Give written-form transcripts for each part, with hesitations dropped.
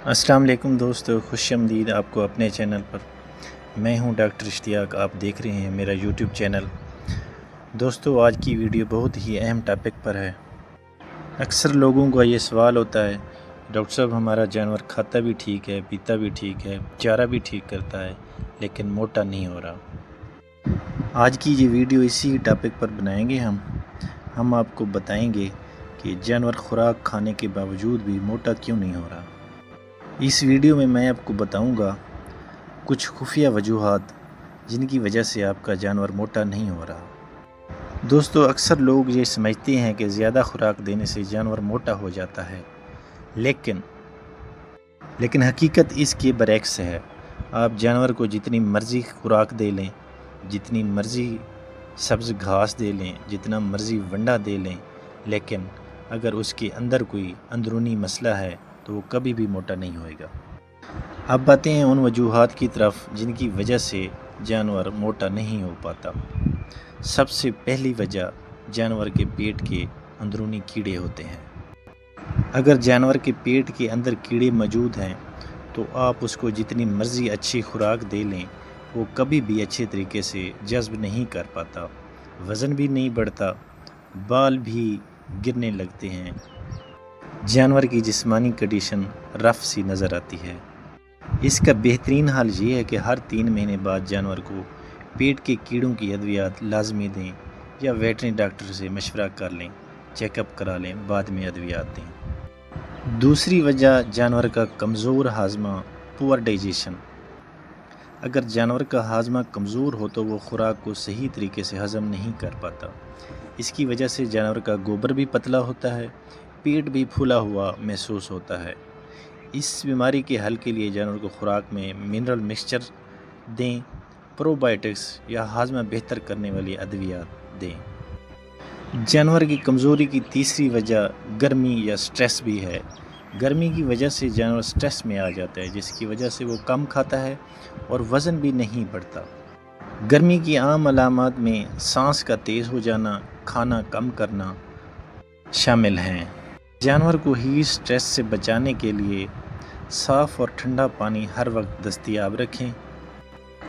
السلام علیکم دوستو، خوش آمدید آپ کو اپنے چینل پر۔ میں ہوں ڈاکٹر اشتیاق، آپ دیکھ رہے ہیں میرا یوٹیوب چینل۔ دوستو، آج کی ویڈیو بہت ہی اہم ٹاپک پر ہے۔ اکثر لوگوں کا یہ سوال ہوتا ہے، ڈاکٹر صاحب ہمارا جانور کھاتا بھی ٹھیک ہے، پیتا بھی ٹھیک ہے، چارہ بھی ٹھیک کرتا ہے، لیکن موٹا نہیں ہو رہا۔ آج کی یہ ویڈیو اسی ٹاپک پر بنائیں گے ہم آپ کو بتائیں گے کہ جانور خوراک کھانے کے باوجود بھی موٹا کیوں نہیں ہو رہا۔ اس ویڈیو میں آپ کو بتاؤں گا کچھ خفیہ وجوہات جن کی وجہ سے آپ کا جانور موٹا نہیں ہو رہا۔ دوستو، اکثر لوگ یہ سمجھتے ہیں کہ زیادہ خوراک دینے سے جانور موٹا ہو جاتا ہے، لیکن حقیقت اس کے برعکس ہے۔ آپ جانور کو جتنی مرضی خوراک دے لیں، جتنی مرضی سبز گھاس دے لیں، جتنا مرضی ونڈا دے لیں، لیکن اگر اس کے اندر کوئی اندرونی مسئلہ ہے تو وہ کبھی بھی موٹا نہیں ہوئے گا۔ اب آتے ہیں ان وجوہات کی طرف جن کی وجہ سے جانور موٹا نہیں ہو پاتا۔ سب سے پہلی وجہ جانور کے پیٹ کے اندرونی کیڑے ہوتے ہیں۔ اگر جانور کے پیٹ کے اندر کیڑے موجود ہیں تو آپ اس کو جتنی مرضی اچھی خوراک دے لیں، وہ کبھی بھی اچھے طریقے سے جذب نہیں کر پاتا، وزن بھی نہیں بڑھتا، بال بھی گرنے لگتے ہیں، جانور کی جسمانی کنڈیشن رف سی نظر آتی ہے۔ اس کا بہترین حل یہ ہے کہ ہر 3 مہینے بعد جانور کو پیٹ کے کیڑوں کی ادویات لازمی دیں، یا ویٹرنری ڈاکٹر سے مشورہ کر لیں، چیک اپ کرا لیں، بعد میں ادویات دیں۔ دوسری وجہ جانور کا کمزور ہاضمہ، پور ڈائجیشن۔ اگر جانور کا ہاضمہ کمزور ہو تو وہ خوراک کو صحیح طریقے سے ہضم نہیں کر پاتا۔ اس کی وجہ سے جانور کا گوبر بھی پتلا ہوتا ہے، پیٹ بھی پھولا ہوا محسوس ہوتا ہے۔ اس بیماری کے حل کے لیے جانور کو خوراک میں منرل مکسچر دیں، پرو بایوٹکس یا ہاضمہ بہتر کرنے والی ادویات دیں۔ جانور کی کمزوری کی تیسری وجہ گرمی یا سٹریس بھی ہے۔ گرمی کی وجہ سے جانور سٹریس میں آ جاتا ہے، جس کی وجہ سے وہ کم کھاتا ہے اور وزن بھی نہیں بڑھتا۔ گرمی کی عام علامات میں سانس کا تیز ہو جانا، کھانا کم کرنا شامل ہیں۔ جانور کو ہیٹ سٹریس سے بچانے کے لیے صاف اور ٹھنڈا پانی ہر وقت دستیاب رکھیں۔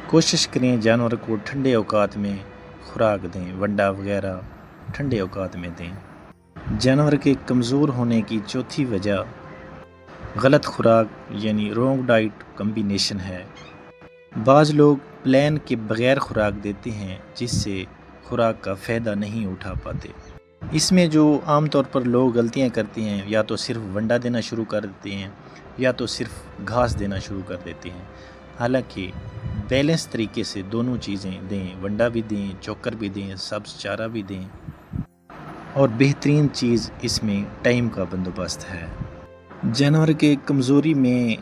کوشش کریں جانور کو ٹھنڈے اوقات میں خوراک دیں، ونڈا وغیرہ ٹھنڈے اوقات میں دیں۔ جانور کے کمزور ہونے کی چوتھی وجہ غلط خوراک یعنی رونگ ڈائٹ کمبینیشن ہے۔ بعض لوگ پلان کے بغیر خوراک دیتے ہیں، جس سے خوراک کا فائدہ نہیں اٹھا پاتے۔ اس میں جو عام طور پر لوگ غلطیاں کرتے ہیں، یا تو صرف ونڈا دینا شروع کر دیتے ہیں یا تو صرف گھاس دینا شروع کر دیتے ہیں۔ حالانکہ بیلنس طریقے سے دونوں چیزیں دیں، ونڈا بھی دیں، چوکر بھی دیں، سبز چارہ بھی دیں، اور بہترین چیز اس میں ٹائم کا بندوبست ہے۔ جانور کے کمزوری میں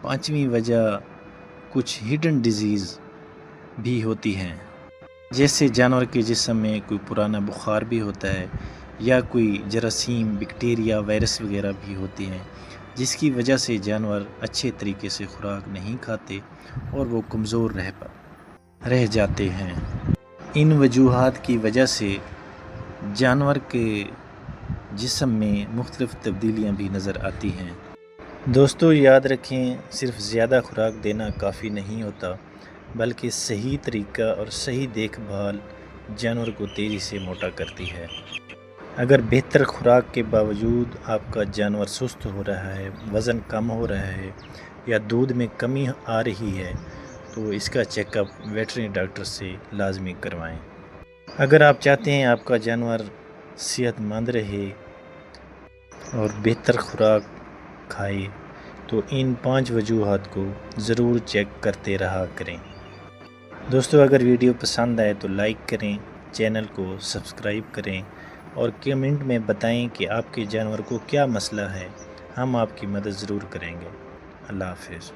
5ویں وجہ کچھ ہڈن ڈیزیز بھی ہوتی ہیں، جیسے جانور کے جسم میں کوئی پرانا بخار بھی ہوتا ہے، یا کوئی جراثیم، بیکٹیریا، وائرس وغیرہ بھی ہوتے ہیں، جس کی وجہ سے جانور اچھے طریقے سے خوراک نہیں کھاتے اور وہ کمزور رہ جاتے ہیں۔ ان وجوہات کی وجہ سے جانور کے جسم میں مختلف تبدیلیاں بھی نظر آتی ہیں۔ دوستو، یاد رکھیں، صرف زیادہ خوراک دینا کافی نہیں ہوتا، بلکہ صحیح طریقہ اور صحیح دیکھ بھال جانور کو تیزی سے موٹا کرتی ہے۔ اگر بہتر خوراک کے باوجود آپ کا جانور سست ہو رہا ہے، وزن کم ہو رہا ہے، یا دودھ میں کمی آ رہی ہے، تو اس کا چیک اپ ویٹرنری ڈاکٹر سے لازمی کروائیں۔ اگر آپ چاہتے ہیں آپ کا جانور صحت مند رہے اور بہتر خوراک کھائے، تو ان 5 وجوہات کو ضرور چیک کرتے رہا کریں۔ دوستو، اگر ویڈیو پسند آئے تو لائک کریں، چینل کو سبسکرائب کریں، اور کمنٹ میں بتائیں کہ آپ کے جانور کو کیا مسئلہ ہے۔ ہم آپ کی مدد ضرور کریں گے۔ اللہ حافظ۔